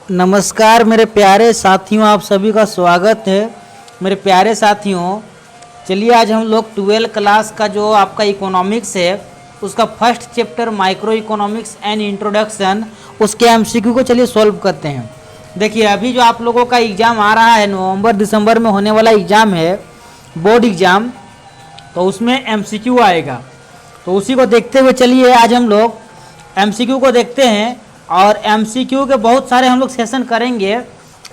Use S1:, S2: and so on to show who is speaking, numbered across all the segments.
S1: नमस्कार मेरे प्यारे साथियों, आप सभी का स्वागत है। मेरे प्यारे साथियों, चलिए आज हम लोग 12 क्लास का जो आपका इकोनॉमिक्स है उसका first chapter micro economics and introduction, उसके एमसीक्यू को चलिए सॉल्व करते हैं। देखिए अभी जो आप लोगों का एग्ज़ाम आ रहा है, नवंबर दिसंबर में होने वाला एग्ज़ाम है, बोर्ड एग्ज़ाम, तो उसमें एमसीक्यू आएगा। तो उसी को देखते हुए चलिए आज हम लोग एमसीक्यू को देखते हैं। और एमसीक्यू के बहुत सारे हम लोग सेशन करेंगे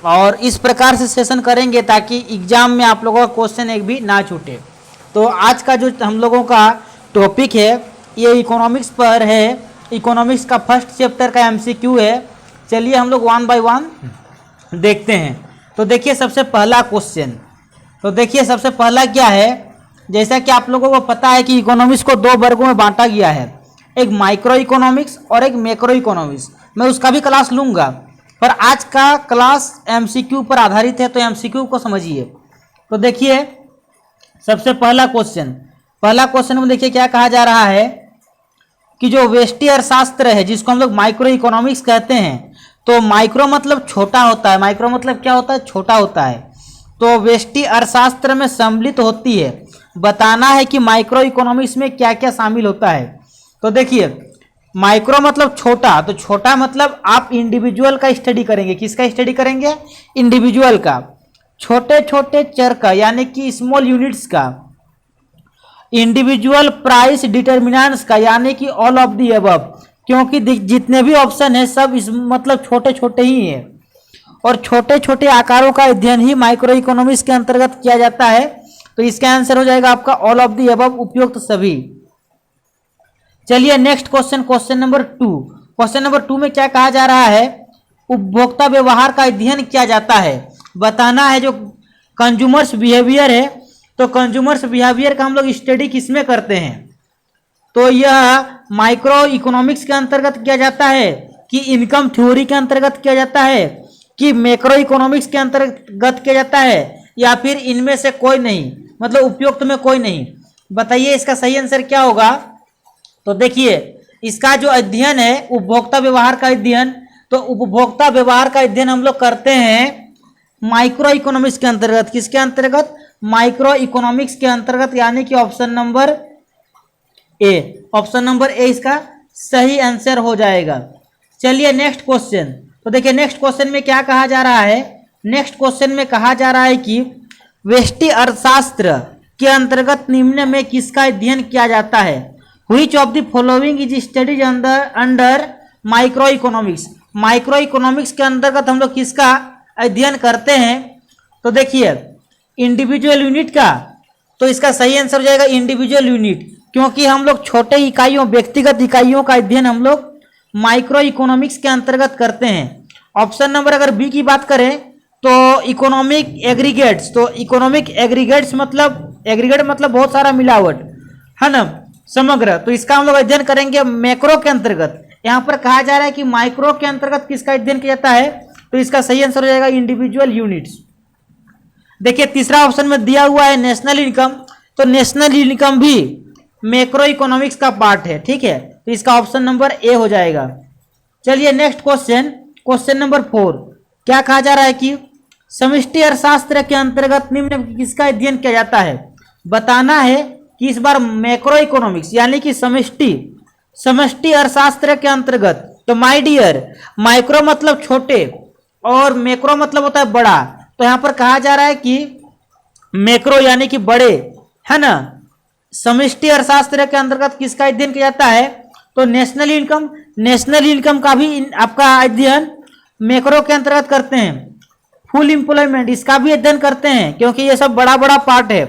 S1: और इस प्रकार से सेशन करेंगे ताकि एग्ज़ाम में आप लोगों का क्वेश्चन एक भी ना छूटे। तो आज का जो हम लोगों का टॉपिक है ये इकोनॉमिक्स पर है। इकोनॉमिक्स का फर्स्ट चैप्टर का एमसीक्यू है। चलिए हम लोग वन बाय वन देखते हैं। तो देखिए सबसे पहला क्वेश्चन, तो देखिए सबसे पहला क्या है। जैसा कि आप लोगों को पता है कि इकोनॉमिक्स को दो वर्गों में बांटा गया है, एक माइक्रो इकोनॉमिक्स और एक मैक्रो इकोनॉमिक्स। मैं उसका भी क्लास लूँगा, पर आज का क्लास एमसीक्यू पर आधारित है, तो एमसीक्यू को समझिए। तो देखिए सबसे पहला क्वेश्चन में देखिए क्या कहा जा रहा है कि जो व्यष्टि अर्थशास्त्र है जिसको हम लोग माइक्रो इकोनॉमिक्स कहते हैं, तो माइक्रो मतलब छोटा होता है। माइक्रो मतलब क्या होता है? छोटा होता है। तो व्यष्टि अर्थशास्त्र में सम्मिलित होती है। बताना है कि माइक्रो इकोनॉमिक्स में क्या क्या शामिल होता है। तो देखिए माइक्रो मतलब छोटा, तो छोटा मतलब आप इंडिविजुअल का स्टडी करेंगे। किसका स्टडी करेंगे? इंडिविजुअल का, छोटे छोटे चर का, यानी कि स्मॉल यूनिट्स का। इंडिविजुअल प्राइस डिटर्मिनेंट्स का, यानी कि ऑल ऑफ दी अबव, क्योंकि जितने भी ऑप्शन है सब इस मतलब छोटे छोटे ही हैं और छोटे छोटे आकारों का अध्ययन ही माइक्रो इकोनॉमिक्स के अंतर्गत किया जाता है। तो इसका आंसर हो जाएगा आपका ऑल ऑफ दी अबव, उपयुक्त सभी। चलिए next question number 2। Question number 2 में क्या कहा जा रहा है? उपभोक्ता व्यवहार का अध्ययन किया जाता है। बताना है जो कंज्यूमर्स बिहेवियर है, तो कंज्यूमर्स बिहेवियर का हम लोग स्टडी किसमें करते हैं? तो यह माइक्रो इकोनॉमिक्स के अंतर्गत किया जाता है कि इनकम थ्योरी के अंतर्गत किया जाता है कि मैक्रो इकोनॉमिक्स के अंतर्गत किया जाता है, या फिर इनमें से कोई नहीं, मतलब उपयुक्त में कोई नहीं। बताइए इसका सही आंसर क्या होगा? तो देखिए इसका जो अध्ययन है उपभोक्ता व्यवहार का अध्ययन, तो उपभोक्ता व्यवहार का अध्ययन हम लोग करते हैं माइक्रो इकोनॉमिक्स के अंतर्गत। किसके अंतर्गत? माइक्रो इकोनॉमिक्स के अंतर्गत, यानी कि ऑप्शन नंबर ए इसका सही आंसर हो जाएगा। चलिए नेक्स्ट क्वेश्चन। तो देखिए नेक्स्ट क्वेश्चन में क्या कहा जा रहा है? नेक्स्ट क्वेश्चन में कहा जा रहा है कि व्यष्टि अर्थशास्त्र के अंतर्गत निम्न में किसका अध्ययन किया जाता है? Which of the following is studied under micro economics? Micro economics के अंतर्गत हम लोग किसका अध्ययन करते हैं? तो देखिए इंडिविजुअल यूनिट का, तो इसका सही आंसर हो जाएगा इंडिविजुअल यूनिट, क्योंकि हम लोग छोटे इकाइयों, व्यक्तिगत इकाइयों का अध्ययन हम लोग माइक्रो इकोनॉमिक्स के अंतर्गत करते हैं। ऑप्शन नंबर अगर बी की बात करें तो इकोनॉमिक एग्रीगेट्स, तो इकोनॉमिक एग्रीगेट्स मतलब एग्रीगेट मतलब बहुत सारा मिलावट है ना, समग्र। तो इसका हम लोग अध्ययन करेंगे मैक्रो के अंतर्गत। यहाँ पर कहा जा रहा है कि माइक्रो के अंतर्गत किसका अध्ययन किया जाता है, तो इसका सही आंसर हो जाएगा इंडिविजुअल यूनिट्स। देखिए तीसरा ऑप्शन में दिया हुआ है नेशनल इनकम, तो नेशनल इनकम भी मैक्रो इकोनॉमिक्स का पार्ट है, ठीक है। तो इसका ऑप्शन नंबर ए हो जाएगा। चलिए नेक्स्ट क्वेश्चन नंबर 4। क्या कहा जा रहा है कि समष्टि अर्थशास्त्र के अंतर्गत निम्न किसका अध्ययन किया जाता है? बताना है कि इस बार मैक्रो इकोनॉमिक्स यानी कि समष्टि अर्थशास्त्र के अंतर्गत। तो माय डियर, माइक्रो मतलब छोटे और मैक्रो मतलब होता है बड़ा। तो यहां पर कहा जा रहा है कि मैक्रो यानी कि बड़े, है ना। समष्टि अर्थशास्त्र के अंतर्गत किसका अध्ययन किया जाता है? तो नेशनल इनकम का भी आपका अध्ययन मैक्रो के अंतर्गत करते हैं। फुल एम्प्लॉयमेंट इसका भी अध्ययन करते हैं, क्योंकि ये सब बड़ा बड़ा पार्ट है।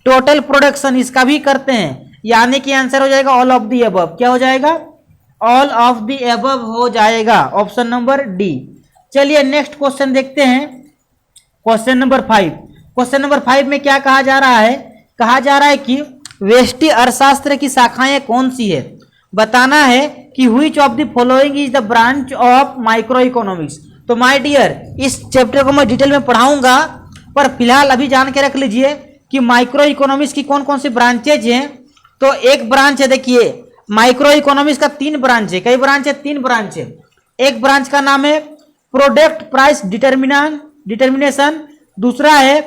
S1: टोटल प्रोडक्शन इसका भी करते हैं, यानी कि आंसर हो जाएगा ऑल ऑफ दी अबव। क्या हो जाएगा? ऑल ऑफ दी अबव हो जाएगा, ऑप्शन नंबर डी। चलिए नेक्स्ट क्वेश्चन देखते हैं, क्वेश्चन नंबर 5। क्वेश्चन नंबर 5 में क्या कहा जा रहा है? कहा जा रहा है कि व्यष्टि अर्थशास्त्र की शाखाएं कौन सी है? बताना है कि which of the following is the branch of micro economics. तो माय डियर इस चैप्टर को मैं डिटेल में पढ़ाऊंगा, पर फिलहाल अभी जान के रख लीजिए कि माइक्रो इकोनॉमिक्स की कौन कौन सी ब्रांचेज हैं। तो एक ब्रांच है, देखिए माइक्रो इकोनॉमिक्स का 3 ब्रांच है। कई ब्रांच है? 3 ब्रांच है। एक ब्रांच का नाम है प्रोडक्ट प्राइस डिटर्मिनेशन, दूसरा है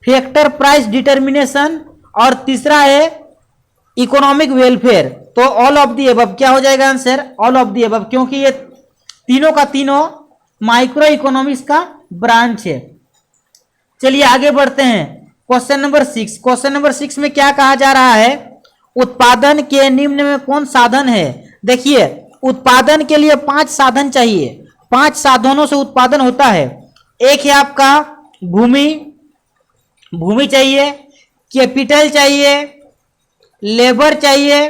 S1: फैक्टर प्राइस डिटर्मिनेशन, और तीसरा है इकोनॉमिक वेलफेयर। तो ऑल ऑफ दी अबव क्या हो जाएगा answer? All of the above, क्योंकि ये तीनों का तीनों माइक्रो इकोनॉमिक्स का ब्रांच है। चलिए आगे बढ़ते हैं। क्वेश्चन नंबर 6, क्वेश्चन नंबर 6 में क्या कहा जा रहा है? उत्पादन के निम्न में कौन साधन है? देखिए, उत्पादन के लिए 5 साधन चाहिए, 5 साधनों से उत्पादन होता है। एक है आपका भूमि चाहिए, कैपिटल चाहिए, लेबर चाहिए,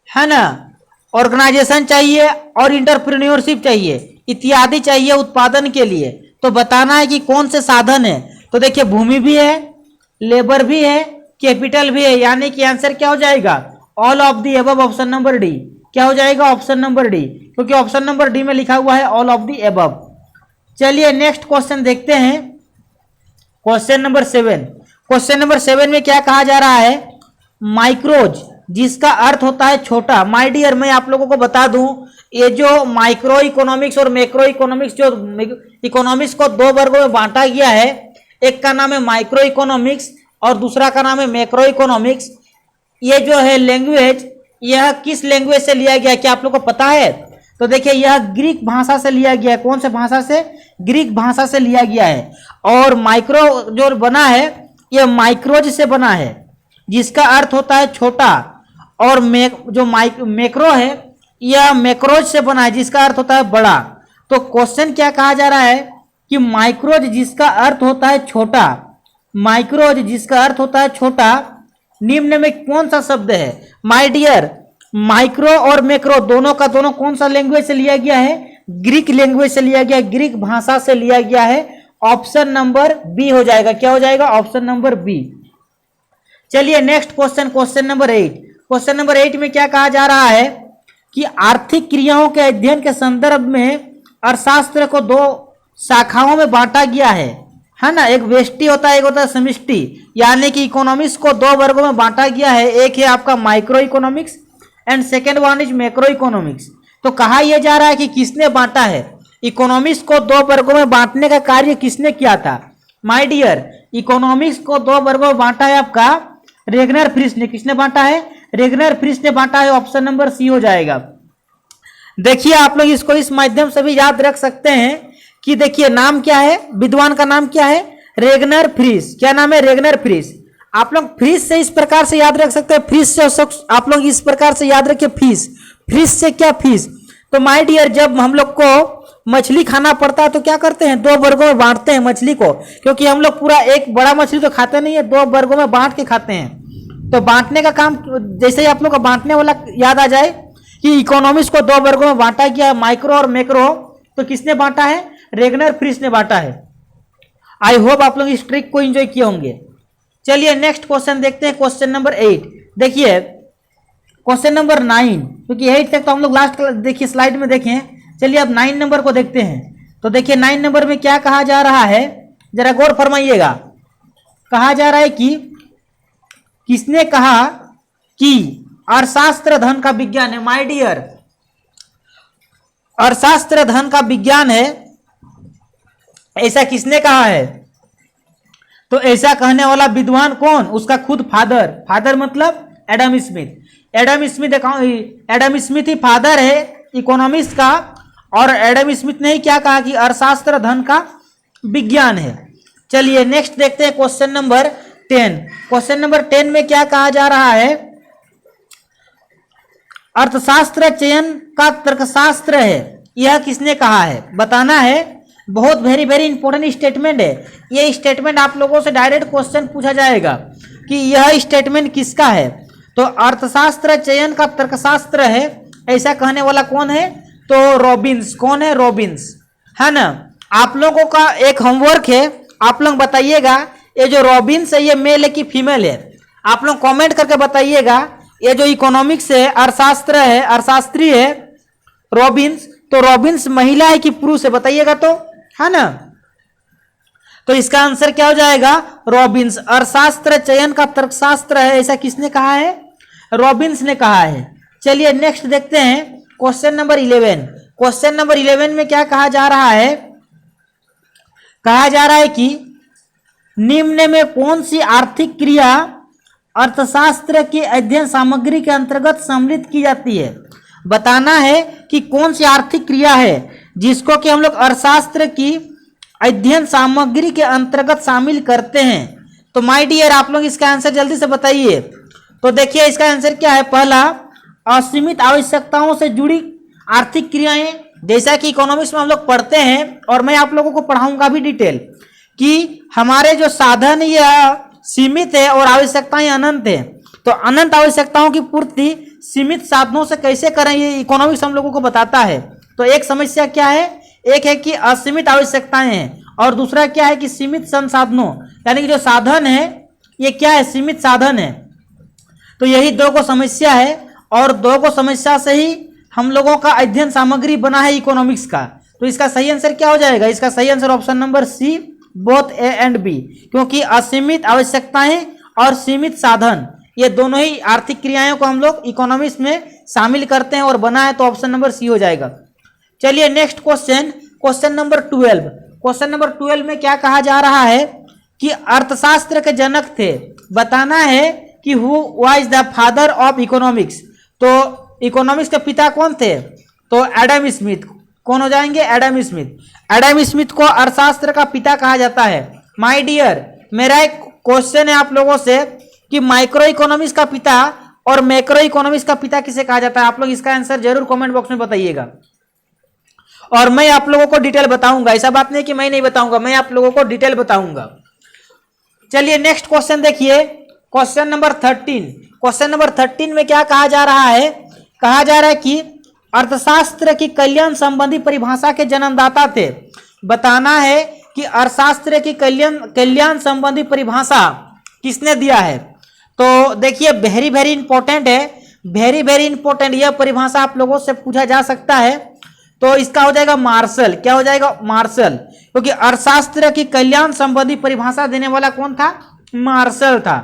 S1: है ना, ऑर्गेनाइजेशन चाहिए और इंटरप्रेन्योरशिप चाहिए, इत्यादि चाहिए उत्पादन के लिए। तो बताना है कि कौन से साधन है। तो देखिए, भूमि भी है, लेबर भी है, कैपिटल भी है, यानी कि आंसर क्या हो जाएगा? All of the above, option number D. क्या हो जाएगा? ऑप्शन नंबर डी, क्योंकि ऑप्शन नंबर डी में लिखा हुआ है ऑल ऑफ दी अबव। चलिए नेक्स्ट क्वेश्चन देखते हैं, क्वेश्चन नंबर 7। क्वेश्चन नंबर 7 में क्या कहा जा रहा है? माइक्रोज, जिसका अर्थ होता है छोटा। माय डियर, मैं आप लोगों को बता दूं, ये जो माइक्रो इकोनॉमिक्स और मैक्रो इकोनॉमिक्स, जो इकोनॉमिक्स को 2 वर्गों में बांटा गया है, एक का नाम है माइक्रो इकोनॉमिक्स और दूसरा का नाम है मैक्रो इकोनॉमिक्स। ये जो है लैंग्वेज, यह किस लैंग्वेज से लिया गया है, क्या आप लोग को पता है? तो देखिए, यह ग्रीक भाषा से लिया गया है। कौन से भाषा से? ग्रीक भाषा से लिया गया है। और माइक्रो जो बना है, यह माइक्रोज से बना है, जिसका अर्थ होता है छोटा। और जो मैक्रो है, यह मैक्रोज से बना है, जिसका अर्थ होता है बड़ा। तो क्वेश्चन क्या कहा जा रहा है कि माइक्रोज जिसका अर्थ होता है छोटा, माइक्रोज जिसका अर्थ होता है छोटा, निम्न में कौन सा शब्द है? माय डियर, माइक्रो और मैक्रो दोनों का दोनों कौन सा लैंग्वेज से लिया गया है? ग्रीक लैंग्वेज से लिया गया, ग्रीक भाषा से लिया गया है। ऑप्शन नंबर बी हो जाएगा। क्या हो जाएगा? Option number B. चलिए next question, question number 8। Question number 8 में क्या कहा जा रहा है कि आर्थिक क्रियाओं के अध्ययन के संदर्भ में अर्थशास्त्र को 2 शाखाओं में बांटा गया है ना। एक व्यष्टि होता है, एक होता है समष्टि, यानी कि इकोनॉमिक्स को 2 वर्गों में बांटा गया है। एक है आपका micro economics and second one is macro economics. तो कहा यह जा रहा है कि किसने बांटा है? इकोनॉमिक्स को 2 वर्गों में बांटने का कार्य किसने किया था? माय डियर, इकोनॉमिक्स को 2 वर्गों में बांटा है आपका रेगनर फ्रिश ने। किसने बांटा है? रेगनर फ्रिश ने बांटा है। ऑप्शन नंबर सी हो जाएगा। देखिए, आप लोग इसको इस माध्यम से भी याद रख सकते हैं कि देखिए, नाम क्या है विद्वान का? नाम क्या है? रेगनर फ्रिश। क्या नाम है? रेगनर फ्रिश। आप लोग फ्रिश से इस प्रकार से याद रख सकते हैं, फ्रिश से आप लोग इस प्रकार से याद रखिए, फिश। फ्रिश से क्या? फिश। तो माय डियर, जब हम लोग को मछली खाना पड़ता है तो क्या करते हैं? 2 वर्गों में बांटते हैं मछली को, क्योंकि हम लोग पूरा एक बड़ा मछली तो खाते नहीं है, 2 वर्गों में बांट के खाते हैं। तो बांटने का काम, जैसे ही आप लोग को बांटने वाला याद आ जाए कि इकोनॉमिक्स को 2 वर्गों में बांटा गया, माइक्रो और मैक्रो, तो किसने बांटा है? रेगनर फ्रिश ने बांटा है। आई होप आप लोग इस ट्रिक को एंजॉय किए होंगे। चलिए नेक्स्ट क्वेश्चन देखते हैं, क्वेश्चन नंबर 8। देखिए क्वेश्चन नंबर 9, क्योंकि 8 तक तो हम लोग लास्ट देखिए स्लाइड में देखें। चलिए अब 9 नंबर को देखते हैं। तो देखिए 9 नंबर में क्या कहा जा रहा है, जरा गौर फरमाइएगा। कहा जा रहा है कि किसने कहा कि अर्थशास्त्र धन का विज्ञान है? माय डियर, अर्थशास्त्र धन का विज्ञान है, ऐसा किसने कहा है? तो ऐसा कहने वाला विद्वान कौन? उसका खुद फादर। फादर मतलब एडम स्मिथ। एडम स्मिथ ही फादर है इकोनॉमिक्स का। और एडम स्मिथ ने ही क्या कहा कि अर्थशास्त्र धन का विज्ञान है। चलिए नेक्स्ट देखते हैं, क्वेश्चन नंबर 10। क्वेश्चन नंबर 10 में क्या कहा जा रहा है? अर्थशास्त्र चयन का तर्कशास्त्र है, यह किसने कहा है? बताना है। बहुत वेरी वेरी इंपॉर्टेंट स्टेटमेंट है ये। स्टेटमेंट आप लोगों से डायरेक्ट क्वेश्चन पूछा जाएगा कि यह स्टेटमेंट किसका है। तो अर्थशास्त्र चयन का तर्कशास्त्र है, ऐसा कहने वाला कौन है? तो रॉबिन्स। कौन है? रॉबिन्स, है ना। आप लोगों का एक होमवर्क है, आप लोग बताइएगा ये जो रॉबिन्स है ये मेल है कि फीमेल है? आप लोग कमेंट करके बताइएगा। ये जो इकोनॉमिक्स है, अर्थशास्त्र है, अर्थशास्त्री है रॉबिन्स, तो रॉबिन्स महिला है कि पुरुष है? बताइएगा तो, है ना। तो इसका आंसर क्या हो जाएगा? रॉबिन्स। अर्थशास्त्र चयन का तर्कशास्त्र है, ऐसा किसने कहा है? रॉबिन्स ने कहा है। चलिए नेक्स्ट देखते हैं, क्वेश्चन नंबर 11। क्वेश्चन नंबर 11 में क्या कहा जा रहा है कहा जा रहा है कि निम्न में कौन सी आर्थिक क्रिया अर्थशास्त्र की अध्ययन सामग्री के अंतर्गत सम्मिलित की जाती है। बताना है कि कौन सी आर्थिक क्रिया है जिसको कि हम लोग अर्थशास्त्र की अध्ययन सामग्री के अंतर्गत शामिल करते हैं। तो माय डियर आप लोग इसका आंसर जल्दी से बताइए। तो देखिए इसका आंसर क्या है। पहला, असीमित आवश्यकताओं से जुड़ी आर्थिक क्रियाएं, जैसा कि इकोनॉमिक्स में हम लोग पढ़ते हैं और मैं आप लोगों को पढ़ाऊंगा भी डिटेल कि हमारे जो साधन या सीमित है और आवश्यकताएं अनंत है। तो अनंत आवश्यकताओं की पूर्ति सीमित साधनों से कैसे करें, ये इकोनॉमिक्स हम लोगों को बताता है। तो एक समस्या क्या है, एक है कि असीमित आवश्यकताएं हैं और दूसरा क्या है कि सीमित संसाधनों, यानी कि जो साधन है ये क्या है, सीमित साधन है। तो यही दो को समस्या है और दो को समस्या से ही हम लोगों का अध्ययन सामग्री बना है इकोनॉमिक्स का। तो इसका सही आंसर क्या हो जाएगा, इसका सही answer option number C, both A and B, क्योंकि असीमित आवश्यकताएं और सीमित साधन ये दोनों ही आर्थिक क्रियाओं को हम लोग इकोनॉमिक्स में शामिल करते हैं और बना है। तो ऑप्शन नंबर सी हो जाएगा। चलिए next question, question number 12। Question number 12 में क्या कहा जा रहा है कि अर्थशास्त्र के जनक थे। बताना है कि who was the father of economics. तो इकोनॉमिक्स के पिता कौन थे, तो एडम स्मिथ। कौन हो जाएंगे, एडम स्मिथ। एडम स्मिथ को अर्थशास्त्र का पिता कहा जाता है। माय डियर मेरा एक क्वेश्चन है आप लोगों से कि माइक्रो इकोनॉमिक्स का पिता और मैक्रो इकोनॉमिक्स का पिता किसे कहा जाता है। आप लोग इसका आंसर जरूर कमेंट बॉक्स में बताइएगा और मैं आप लोगों को डिटेल बताऊंगा। ऐसा बात नहीं कि मैं नहीं बताऊंगा, मैं आप लोगों को डिटेल बताऊंगा। चलिए नेक्स्ट क्वेश्चन देखिए, क्वेश्चन नंबर 13। क्वेश्चन नंबर 13 में क्या कहा जा रहा है, कहा जा रहा है कि अर्थशास्त्र की कल्याण संबंधी परिभाषा के जन्मदाता थे। बताना है कि अर्थशास्त्र की कल्याण संबंधी परिभाषा किसने दिया है। तो देखिए वेरी वेरी इंपॉर्टेंट है, वेरी वेरी इंपॉर्टेंट। यह परिभाषा आप लोगों से पूछा जा सकता है। तो इसका हो जाएगा मार्शल। क्या हो जाएगा, मार्शल, क्योंकि अर्थशास्त्र की कल्याण संबंधी परिभाषा देने वाला कौन था, मार्शल था।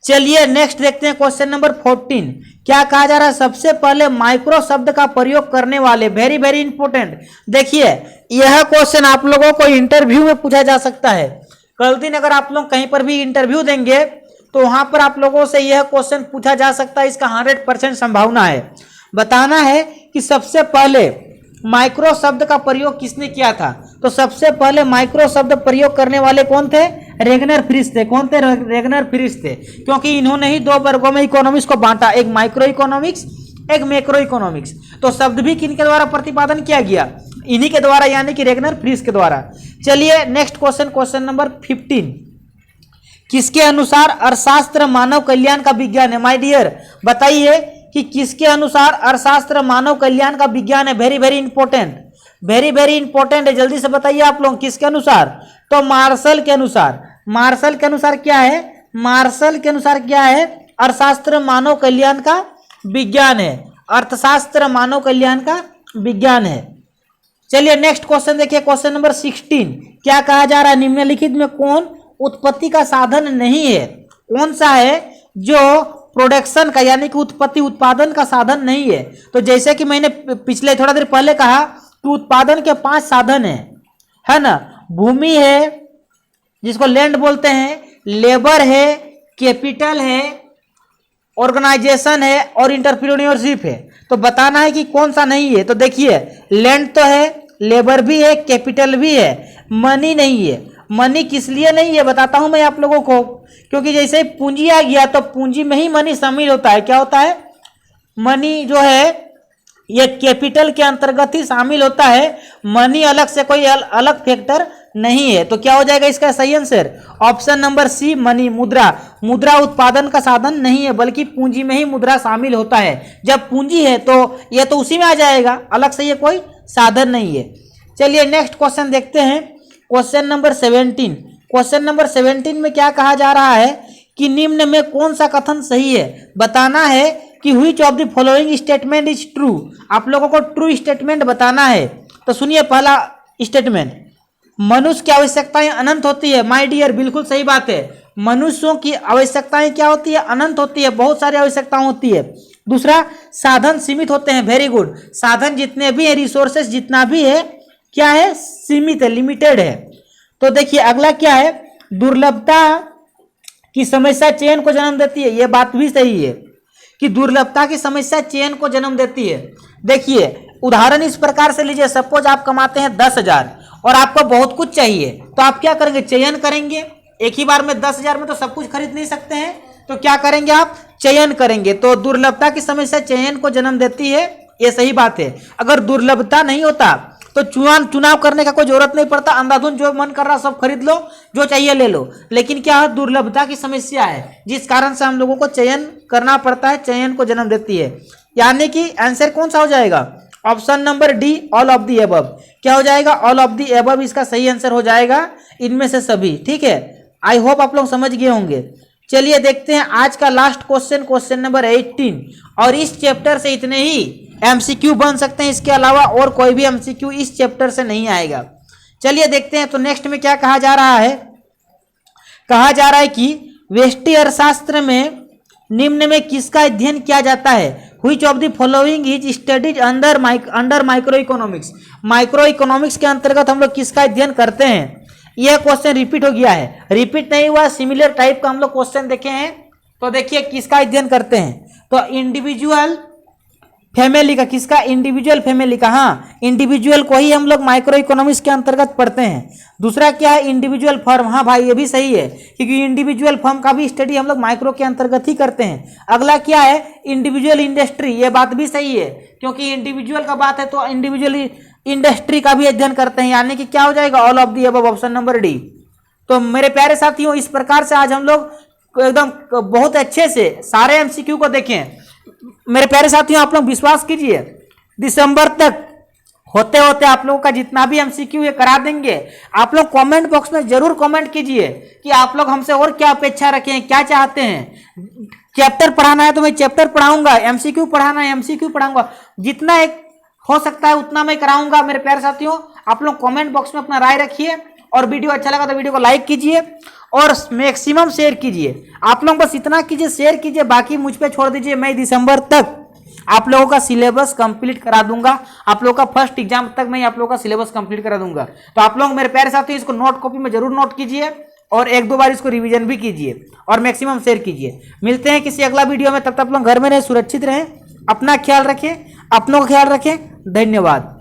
S1: चलिए नेक्स्ट देखते हैं क्वेश्चन नंबर 14। क्या कहा जा रहा है, सबसे पहले माइक्रो शब्द का प्रयोग करने वाले। Very very important. देखिए यह क्वेश्चन आप लोगों को इंटरव्यू में पूछा जा सकता है। कल दिन अगर आप लोग कहीं पर भी इंटरव्यू देंगे तो वहां पर आप लोगों से यह क्वेश्चन पूछा जा सकता है, इसका 100% संभावना है। बताना है कि सबसे पहले माइक्रो शब्द का प्रयोग किसने किया था। तो सबसे पहले माइक्रो शब्द प्रयोग करने वाले कौन थे, रेगनर फ्रिश थे। कौन थे, रेगनर फ्रिश थे, क्योंकि इन्होंने ही दो वर्गों में इकोनॉमिक्स को बांटा, एक माइक्रो इकोनॉमिक्स, एक मैक्रो इकोनॉमिक्स। तो शब्द भी किन के द्वारा प्रतिपादन किया गया, इन्हीं के द्वारा, यानी कि रेगनर फ्रिश के द्वारा। चलिए नेक्स्ट क्वेश्चन, क्वेश्चन नंबर 15। किसके अनुसार अर्थशास्त्र मानव कल्याण का विज्ञान है। माय डियर बताइए कि किसके अनुसार अर्थशास्त्र मानव कल्याण का विज्ञान है। Very very important, very very important है। जल्दी से बताइए आप लोग किसके अनुसार, तो मार्शल के अनुसार। मार्शल के अनुसार क्या है, मार्शल के अनुसार क्या है, अर्थशास्त्र मानव कल्याण का विज्ञान है। अर्थशास्त्र मानव कल्याण का विज्ञान है। चलिए नेक्स्ट क्वेश्चन देखिए, क्वेश्चन नंबर 16। क्या कहा जा रहा है, निम्नलिखित में कौन उत्पत्ति का साधन नहीं है। कौन सा है जो प्रोडक्शन का, यानी कि उत्पत्ति उत्पादन का साधन नहीं है। तो जैसे कि मैंने पिछले थोड़ा देर पहले कहा कि उत्पादन के 5 साधन है ना। भूमि है जिसको लैंड बोलते हैं, लेबर है, कैपिटल है, ऑर्गेनाइजेशन है और इंटरप्रेन्योरशिप है। तो बताना है कि कौन सा नहीं है। तो देखिए लैंड तो है, लेबर भी है, कैपिटल भी है, मनी नहीं है। मनी किस लिए नहीं है बताता हूं मैं आप लोगों को, क्योंकि जैसे पूंजी आ गया तो पूंजी में ही मनी शामिल होता है। क्या होता है, मनी जो है ये कैपिटल के अंतर्गत ही शामिल होता है। मनी अलग से कोई अलग फैक्टर नहीं है। तो क्या हो जाएगा इसका सही answer, option number C, money, मुद्रा। मुद्रा उत्पादन का साधन नहीं है, बल्कि पूंजी में ही मुद्रा शामिल होता है। जब पूंजी है तो यह तो उसी में आ जाएगा, अलग से ये कोई साधन नहीं है। चलिए नेक्स्ट क्वेश्चन देखते हैं, क्वेश्चन नंबर 17। क्वेश्चन नंबर 17 में क्या कहा जा रहा है कि निम्न में कौन सा कथन सही है। बताना है कि which of the following statement is true. आप लोगों को ट्रू स्टेटमेंट बताना है। तो सुनिए पहला स्टेटमेंट, मनुष्य की आवश्यकताएं अनंत होती है। माय डियर बिल्कुल सही बात है, मनुष्यों की आवश्यकताएं क्या होती है, अनंत होती है, बहुत सारी आवश्यकताएं होती है। दूसरा, साधन सीमित होते हैं। वेरी गुड, साधन जितने भी हैं, रिसोर्सेस जितना भी है क्या है, सीमित है, लिमिटेड है। तो देखिए अगला क्या है, दुर्लभता की समस्या चयन को जन्म देती है। यह बात भी सही है कि दुर्लभता की समस्या चयन को जन्म देती है। देखिए उदाहरण इस प्रकार से लीजिए, सपोज आप कमाते हैं 10,000 और आपको बहुत कुछ चाहिए, तो आप क्या करेंगे, चयन करेंगे। एक ही बार में 10,000 में तो सब कुछ खरीद नहीं सकते हैं, तो क्या करेंगे आप, चयन करेंगे। तो दुर्लभता की समस्या चयन को जन्म देती है, ये सही बात है। अगर दुर्लभता नहीं होता तो चुनाव करने का कोई जरूरत नहीं पड़ता, अंधाधुंध जो मन कर रहा सब खरीद लो, जो चाहिए ले लो। लेकिन क्या है, दुर्लभता की समस्या है जिस कारण से हम लोगों को चयन करना पड़ता है, चयन को जन्म देती है। यानी कि आंसर कौन सा हो जाएगा, option number D, all of the above. क्या हो जाएगा, ऑल ऑफ दी अबव इसका सही आंसर हो जाएगा, इनमें से सभी। ठीक है, आई होप आप लोग समझ गए होंगे। चलिए देखते हैं आज का लास्ट क्वेश्चन, क्वेश्चन नंबर 18। और इस चैप्टर से इतने ही एमसीक्यू बन सकते हैं, इसके अलावा और कोई भी एमसीक्यू इस चैप्टर से नहीं आएगा। चलिए देखते हैं। तो नेक्स्ट में क्या कहा जा रहा है, कहा जा रहा है कि व्यष्टि अर्थशास्त्र में निम्न में किसका अध्ययन किया जाता है, which of the following is studies under micro economics. Micro economics के अंतर्गत हम लोग किसका अध्ययन करते हैं। यह क्वेश्चन रिपीट हो गया है, रिपीट नहीं हुआ, सिमिलर टाइप का हम लोग क्वेश्चन देखे हैं। तो देखिए किसका अध्ययन करते हैं, तो इंडिविजुअल फैमिली का, किसका, इंडिविजुअल फैमिली का। हाँ, इंडिविजुअल को ही हम लोग माइक्रो इकोनॉमिक्स के अंतर्गत पढ़ते हैं। दूसरा क्या है, इंडिविजुअल फर्म। हाँ भाई ये भी सही है, क्योंकि इंडिविजुअल फर्म का भी स्टडी हम लोग माइक्रो के अंतर्गत ही करते हैं। अगला क्या है, इंडिविजुअल इंडस्ट्री। ये बात भी सही है, क्योंकि इंडिविजुअल का बात है तो इंडिविजुअल इंडस्ट्री का भी अध्ययन करते हैं। यानी कि क्या हो जाएगा, all of the above, option number D. तो मेरे प्यारे साथियों, इस प्रकार से आज हम लोग एकदम बहुत अच्छे से सारे एमसीक्यू को देखें। मेरे प्यारे साथियों आप लोग विश्वास कीजिए, दिसंबर तक होते होते आप लोगों का जितना भी एमसीक्यू ये करा देंगे। आप लोग कमेंट बॉक्स में जरूर कमेंट कीजिए कि आप लोग हमसे और क्या अपेक्षा रखें, क्या चाहते हैं। चैप्टर पढ़ाना है तो मैं चैप्टर पढ़ाऊंगा, एमसीक्यू पढ़ाना है एमसीक्यू पढ़ाऊंगा, जितना एक हो सकता है उतना मैं कराऊंगा। मेरे प्यारे साथियों आप लोग कमेंट बॉक्स में अपना राय रखिए, और वीडियो अच्छा लगा तो वीडियो को लाइक कीजिए और मैक्सिमम शेयर कीजिए। आप लोग बस इतना कीजिए, शेयर कीजिए, बाकी मुझ पे छोड़ दीजिए। मैं दिसंबर तक आप लोगों का सिलेबस कंप्लीट करा दूंगा, आप लोगों का फर्स्ट एग्जाम तक मैं आप लोगों का सिलेबस कंप्लीट करा दूंगा। तो आप लोग मेरे प्यारे साथियों इसको नोट कॉपी में जरूर नोट कीजिए और एक दो बार इसको रिवीजन भी कीजिए और मैक्सिमम शेयर कीजिए। मिलते हैं किसी अगला वीडियो में, तब तक आप लोग घर में रहें, सुरक्षित रहें, अपना ख्याल रखें, अपनों का ख्याल रखें। धन्यवाद।